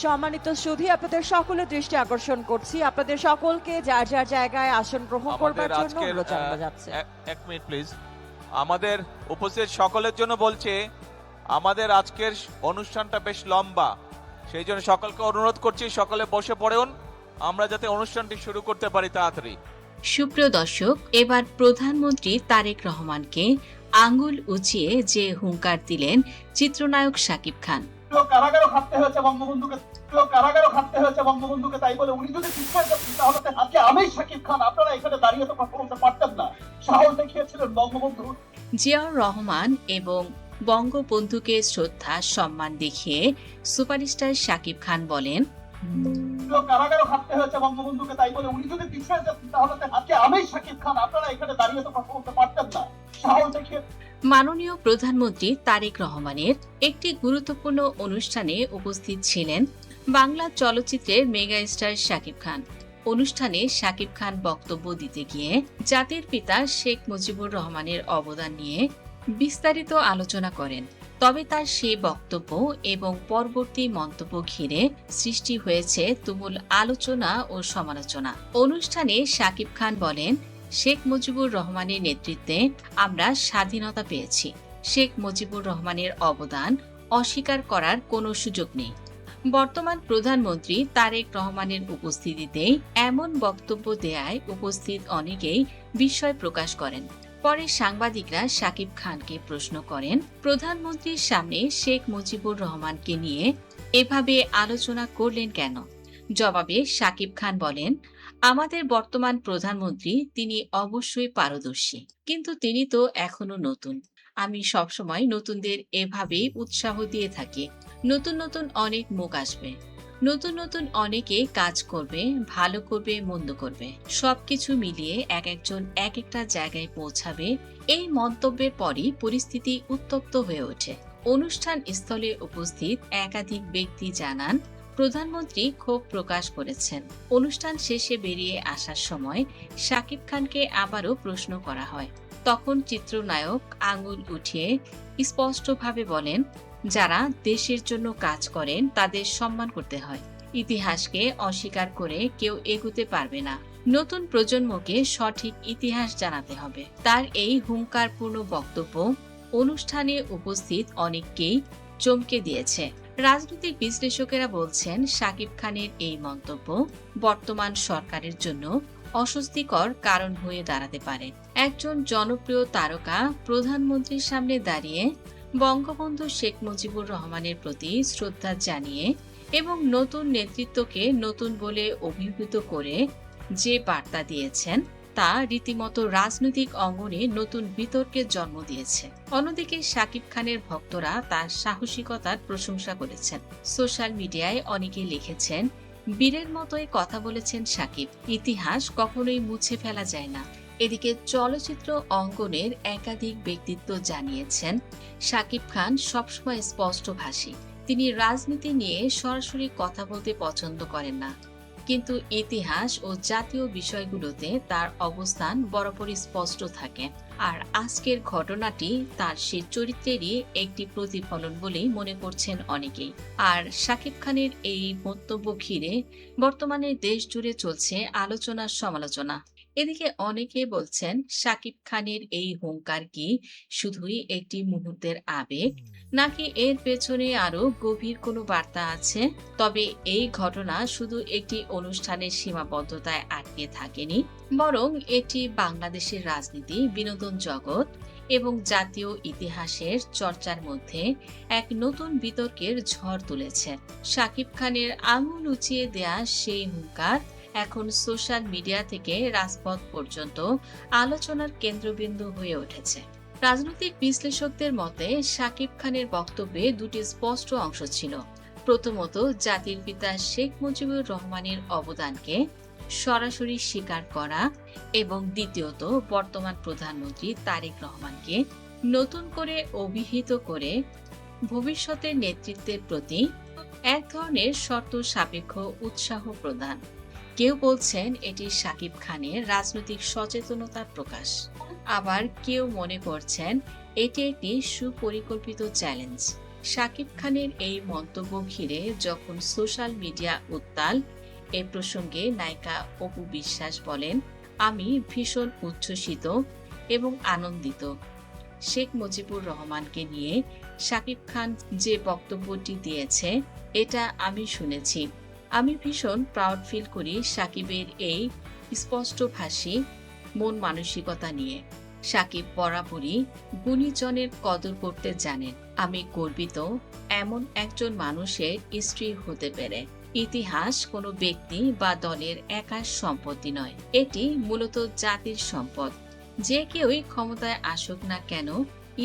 সম্মানিত সুধী, আপনাদের সকলের দৃষ্টি আকর্ষণ করছি। আপনাদের সকলকে যার যার জায়গায় আসন গ্রহণ করবার জন্য অনুরোধ জানানো যাচ্ছে। এক মিনিট প্লিজ। আমাদের উপস্থিত সকলের জন্য বলছে, আমাদের আজকের অনুষ্ঠানটা বেশ লম্বা, সেই জন্য সকলকে অনুরোধ করছি সকলে বসে পড়ুন, আমরা যাতে অনুষ্ঠানটি শুরু করতে পারি তাড়াতাড়ি। সুপ্রিয় দর্শক, এবার প্রধানমন্ত্রী তারেক রহমানকে আঙ্গুল উঁচিয়ে যে হুঙ্কার দিলেন চিত্রনায়ক শাকিব খান। কারাগারও খাটতে হয়েছে বঙ্গবন্ধুকে, তাই বলে উনি যদি শিক্ষা করতেন তাহলে আজকে আমি শাকিব খান আপনারা এখানে দাঁড়িয়ে তো কথা বলতে পারতেন না। সাহস দেখিয়েছিলেন বঙ্গবন্ধু। জিয়াউর রহমান এবং বঙ্গবন্ধুকে শ্রদ্ধা সম্মান দেখিয়ে সুপারস্টার শাকিব খান বলেন, কারাগারও খাটতে হয়েছে বঙ্গবন্ধুকে, তাই বলে উনি যদি পিছিয়ে যেতেন তাহলে আজকে আমি শাকিব খান আপনারা এখানে দাঁড়িয়ে তো কথা বলতে পারতেন না। সাহস দেখিয়ে মাননীয় প্রধানমন্ত্রী তারেক রহমানের একটি গুরুত্বপূর্ণ অনুষ্ঠানে উপস্থিত ছিলেন বাংলা চলচ্চিত্রের মেগা স্টার শাকিব খান। অনুষ্ঠানে শাকিব খান বক্তব্য দিতে গিয়ে জাতির পিতা শেখ মুজিবুর রহমানের অবদান নিয়ে বিস্তারিত আলোচনা করেন। তবে তার সেই বক্তব্য এবং পরবর্তী মন্তব্য ঘিরে সৃষ্টি হয়েছে তুমুল আলোচনা ও সমালোচনা। অনুষ্ঠানে শাকিব খান বলেন, শেখ মুজিবুর রহমানের নেতৃত্বে আমরা স্বাধীনতা পেয়েছি। শেখ মুজিবুর রহমানের অবদান অস্বীকার করার কোনো সুযোগ নেই। বর্তমান প্রধানমন্ত্রী তারেক রহমানের উপস্থিতিতে এমন বক্তব্য দেয়ায় উপস্থিত অনেকেই বিস্ময় প্রকাশ করেন। পরে সাংবাদিকরা শাকিব খানকে প্রশ্ন করেন, প্রধানমন্ত্রীর সামনে শেখ মুজিবুর রহমানকে নিয়ে এভাবে আলোচনা করলেন কেন? জবাবে শাকিব খান বলেন, আমাদের বর্তমান প্রধানমন্ত্রী তিনি অবশ্যই পারদর্শী, কিন্তু তিনি তো এখনো নতুন। আমি সবসময় নতুনদের এভাবেই উৎসাহ দিয়ে থাকি। নতুন নতুন অনেক মুখ আসবে, নতুন নতুন অনেকে কাজ করবে, ভালো করবে, মন্দ করবে, সবকিছু মিলিয়ে এক একজন এক একটা জায়গায় পৌঁছাবে। এই মন্তব্যের পরই পরিস্থিতি উত্তপ্ত হয়ে ওঠে। অনুষ্ঠান স্থলে উপস্থিত একাধিক ব্যক্তি জানান, প্রধানমন্ত্রী ক্ষোভ প্রকাশ করেছেন। অনুষ্ঠান শেষে বেরিয়ে আসার সময় শাকিব খানকে আবারও প্রশ্ন করা হয়। তখন চিত্রনায়ক আঙুল উঠিয়ে স্পষ্টভাবে বলেন, যারা দেশের জন্য কাজ করেন তাদের সম্মান করতে হয়। ইতিহাসকে অস্বীকার করে কেউ এগুতে পারবে না। নতুন প্রজন্মকে সঠিক ইতিহাস জানাতে হবে। তার এই হুঙ্কারপূর্ণ বক্তব্য অনুষ্ঠানে উপস্থিত অনেককেই চমকে দিয়েছে। রাজনৈতিক বিশ্লেষকেরা বলছেন, শাকিব খানের এই মন্তব্য বর্তমান সরকারের জন্য অস্বস্তিকর কারণ হয়ে দাঁড়াতে পারে। একজন জনপ্রিয় তারকা প্রধানমন্ত্রীর সামনে দাঁড়িয়ে বঙ্গবন্ধু শেখ মুজিবুর রহমানের প্রতি শ্রদ্ধা জানিয়ে এবং নতুন নেতৃত্বকে নতুন বলে অভিভূত করে যে বার্তা দিয়েছেন, তা রীতিমতো রাজনৈতিক অঙ্গনে নতুন বিতর্কের জন্ম দিয়েছে। অন্যদিকে শাকিব খানের ভক্তরা তার সাহসিকতার প্রশংসা করেছেন। সোশ্যাল মিডিয়ায় অনেকে লিখেছেন, বীরের মতোই কথা বলেছেন শাকিব, ইতিহাস কখনোই মুছে ফেলা যায় না। এদিকে চলচ্চিত্র অঙ্গনের একাধিক ব্যক্তিত্ব জানিয়েছেন, শাকিব খান সবসময় স্পষ্টভাষী। তিনি রাজনীতি নিয়ে সরাসরি কথা বলতে পছন্দ করেন না, কিন্তু ইতিহাস ও জাতীয় বিষয়গুলোতে তার অবস্থান বরাবরই স্পষ্ট থাকে। আর আজকের ঘটনাটি তার সে চরিত্রেরই একটি প্রতিফলন বলেই মনে করছেন অনেকেই। আর শাকিব খানের এই মন্তব্য ঘিরে বর্তমানে দেশ জুড়ে চলছে আলোচনা সমালোচনা। এদিকে অনেকে বলছেন, শাকিব খানের এই হুঙ্কার কি শুধুই একটি মুহূর্তের আবেগ, নাকি এর পেছনে আরো গভীর কোনো বার্তা আছে? তবে এই ঘটনা শুধু একটি অনুষ্ঠানের সীমাবদ্ধতায় আটকে থাকেনি, বরং এটি বাংলাদেশের রাজনীতি, বিনোদন জগৎ এবং জাতীয় ইতিহাসের চর্চার মধ্যে এক নতুন বিতর্কের ঝড় তুলেছে। শাকিব খানের আঙুল উঁচিয়ে দেয়া সেই হুঙ্কার এখন সোশ্যাল মিডিয়া থেকে রাজপথ পর্যন্ত আলোচনার কেন্দ্রবিন্দু হয়ে উঠেছে। রাজনৈতিক বিশ্লেষকদের মতে, শাকিব খানের বক্তব্যে দুটি স্পষ্ট অংশ ছিল। প্রথমত, জাতির পিতা শেখ মুজিবুর রহমানের অবদানকে সরাসরি স্বীকার করা এবং দ্বিতীয়ত, বর্তমান প্রধানমন্ত্রী তারেক রহমানকে নতুন করে অভিহিত করে ভবিষ্যতের নেতৃত্বের প্রতি এক ধরনের শর্ত সাপেক্ষ উৎসাহ প্রদান। কেউ বলছেন এটি শাকিব খানের রাজনৈতিক সচেতনতার প্রকাশ, আবার কেউ মনে করছেন এটি একটি সুপরিকল্পিত চ্যালেঞ্জ। শাকিব খানের এই মন্তব্য ঘিরে যখন সোশ্যাল মিডিয়া উত্তাল, এ প্রসঙ্গে নায়িকা অপু বিশ্বাস বলেন, আমি ভীষণ উচ্ছ্বসিত এবং আনন্দিত। শেখ মুজিবুর রহমানকে নিয়ে শাকিব খান যে বক্তব্যটি দিয়েছে এটা আমি শুনেছি। আমি ভীষণ প্রাউড ফিল করি শাকিবের এই স্পষ্টভাষী মন মানসিকতা নিয়ে। শাকিব বরাবরই গুণীজনের কদর করতে জানেন। আমি গর্বিত এমন একজন মানুষের স্ত্রী হতে পেরে। ইতিহাস কোনো ব্যক্তি বা দলের একার সম্পত্তি নয়, এটি মূলত জাতির সম্পদ। যে কেউই ক্ষমতায় আসুক না কেন,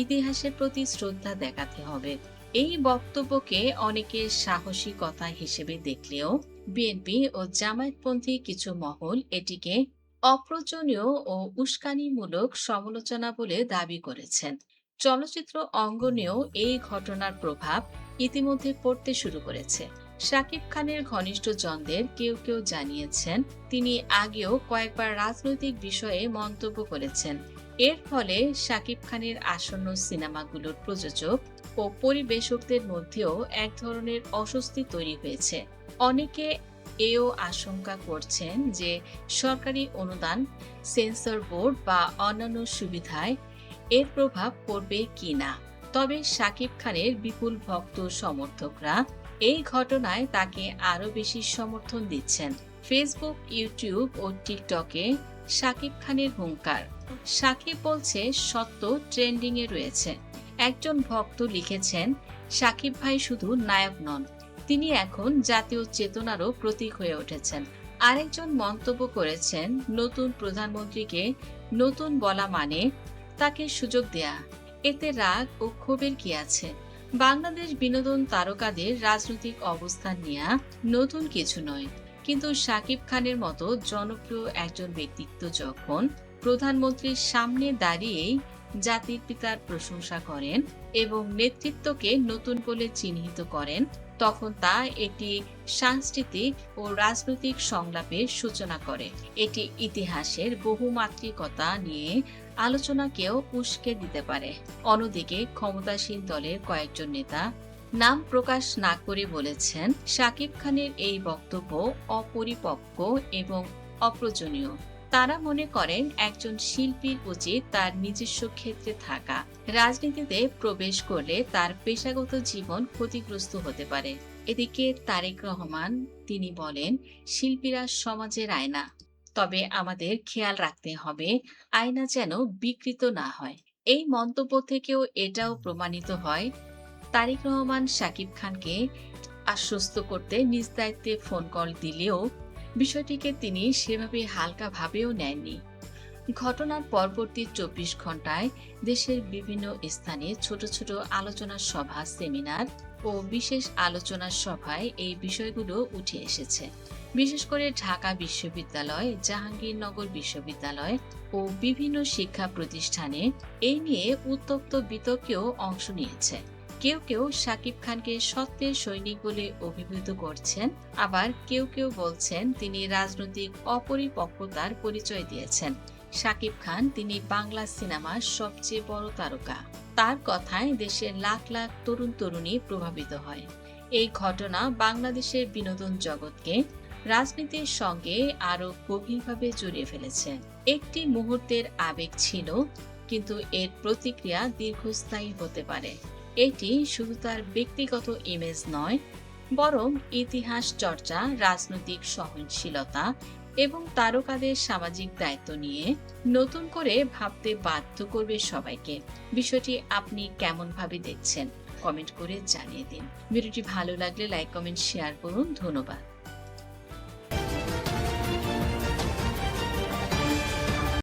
ইতিহাসের প্রতি শ্রদ্ধা দেখাতে হবে। এই বক্তব্যকে অনেকে সাহসিকতা হিসেবে দেখলেও বিএনপি ও জামায়াতপন্থী কিছু মহল এটিকে অপ্রয়োজনীয় ও উস্কানিমূলক সমালোচনা বলে দাবি করেছেন। চলচ্চিত্র অঙ্গনেও এই ঘটনার প্রভাব ইতিমধ্যে পড়তে শুরু করেছে। শাকিব খানের ঘনিষ্ঠজনদের কেউ কেউ জানিয়েছেন, তিনি আগেও কয়েকবার রাজনৈতিক বিষয়ে মন্তব্য করেছেন। এর ফলে শাকিব খানের আসন্ন সিনেমাগুলোর প্রযোজক ও পরিবেশকদের মধ্যেও এক ধরনের অস্বস্তি তৈরি হয়েছে। অনেকে এও আশঙ্কা করছেন যে সরকারি অনুদান, সেন্সর বোর্ড বা অন্যান্য সুবিধায় এর প্রভাব পড়বে কিনা। তবে শাকিব খানের বিপুল ভক্ত সমর্থকরা এই ঘটনায় তাকে আরো বেশি সমর্থন দিচ্ছেন। ফেসবুক, ইউটিউব ও টিকটকে শাকিব খানের হুঙ্কার। শাকিব বলছে সত্য ট্রেন্ডিং এ রয়েছে। একজন ভক্ত লিখেছেন, শাকিব ভাই শুধু নায়ক নন, তিনি এখন জাতীয় চেতনারও প্রতীক হয়ে উঠেছেন। আরেকজন মন্তব্য করেছেন, নতুন প্রধানমন্ত্রীকে নতুন বলা মানে তাকে সুযোগ দেয়া, এতে রাগ ও ক্ষোভের কি আছে? বাংলাদেশ বিনোদন তারকাদের রাজনৈতিক অবস্থান নেওয়া নতুন কিছু নয়, কিন্তু শাকিব খানের মতো জনপ্রিয় একজন ব্যক্তিত্ব যখন প্রধানমন্ত্রীর সামনে দাঁড়িয়েই জাতির পিতার প্রশংসা করেন এবং নেতৃত্বকে নতুন বলে চিহ্নিত করেন, তখন তা একটি সাংস্কৃতিক ও রাজনৈতিক সংলাপের সূচনা করে। এটি ইতিহাসের বহুমাত্রিকতা নিয়ে আলোচনাকেও উস্কে দিতে পারে। অন্যদিকে ক্ষমতাসীন দলের কয়েকজন নেতা নাম প্রকাশ না করে বলেছেন, শাকিব খানের এই বক্তব্য অপরিপক্ক এবং অপ্রয়োজনীয়। তারা মনে করেন একজন শিল্পীর উচিত তার নিজস্ব ক্ষেত্রে থাকা। রাজনীতিতে প্রবেশ করলে তার পেশাগত জীবন ক্ষতিগ্রস্ত হতে পারে। এদিকে তারেক রহমান তিনি বলেন, শিল্পীরা সমাজের আয়না, তবে আমাদের খেয়াল রাখতে হবে আয়না যেন বিকৃত না হয়। এই মন্তব্য থেকেও এটাও প্রমাণিত হয়, তারেক রহমান শাকিব খানকে আশ্বস্ত করতে নিজ দায়িত্বে ফোন কল দিলেও বিষয়টিকে তিনি সেভাবে হালকা ভাবেও নেননি। ঘটনার পরবর্তী 24 ঘন্টায় দেশের বিভিন্ন স্থানে ছোট ছোট আলোচনা সভা, সেমিনার ও বিশেষ আলোচনা সভায় এই বিষয়গুলো উঠে এসেছে। বিশেষ করে ঢাকা বিশ্ববিদ্যালয়, জাহাঙ্গীরনগর বিশ্ববিদ্যালয় ও বিভিন্ন শিক্ষা প্রতিষ্ঠানে এই নিয়ে উত্তপ্ত বিতর্কেও অংশ নিয়েছে। কেউ কেউ শাকিব খানকে সত্যের সৈনিক বলে অভিহিত করছেন, আবার কেউ কেউ বলছেন তিনি রাজনৈতিক অপরিপক্বতার পরিচয় দিয়েছেন। শাকিব খান তিনি বাংলা সিনেমার সবচেয়ে বড় তারকা। তার কথায় দেশের লাখ লাখ তরুণ তরুণী প্রভাবিত হয়। এই ঘটনা বাংলাদেশের বিনোদন জগৎকে রাজনীতির সঙ্গে আরো গভীরভাবে জড়িয়ে ফেলেছে। একটি মুহূর্তের আবেগ ছিল, কিন্তু এর প্রতিক্রিয়া দীর্ঘস্থায়ী হতে পারে। এটি শুধু তার ব্যক্তিগত ইমেজ নয়, বরং ইতিহাস চর্চা, রাজনৈতিক সহনশীলতা এবং তারকাদের সামাজিক দায়িত্ব নিয়ে নতুন করে ভাবতে বাধ্য করবে সবাইকে। বিষয়টি আপনি কেমন ভাবে দেখছেন কমেন্ট করে জানিয়ে দিন। ভিডিওটি ভালো লাগলে লাইক, কমেন্ট, শেয়ার করুন। ধন্যবাদ।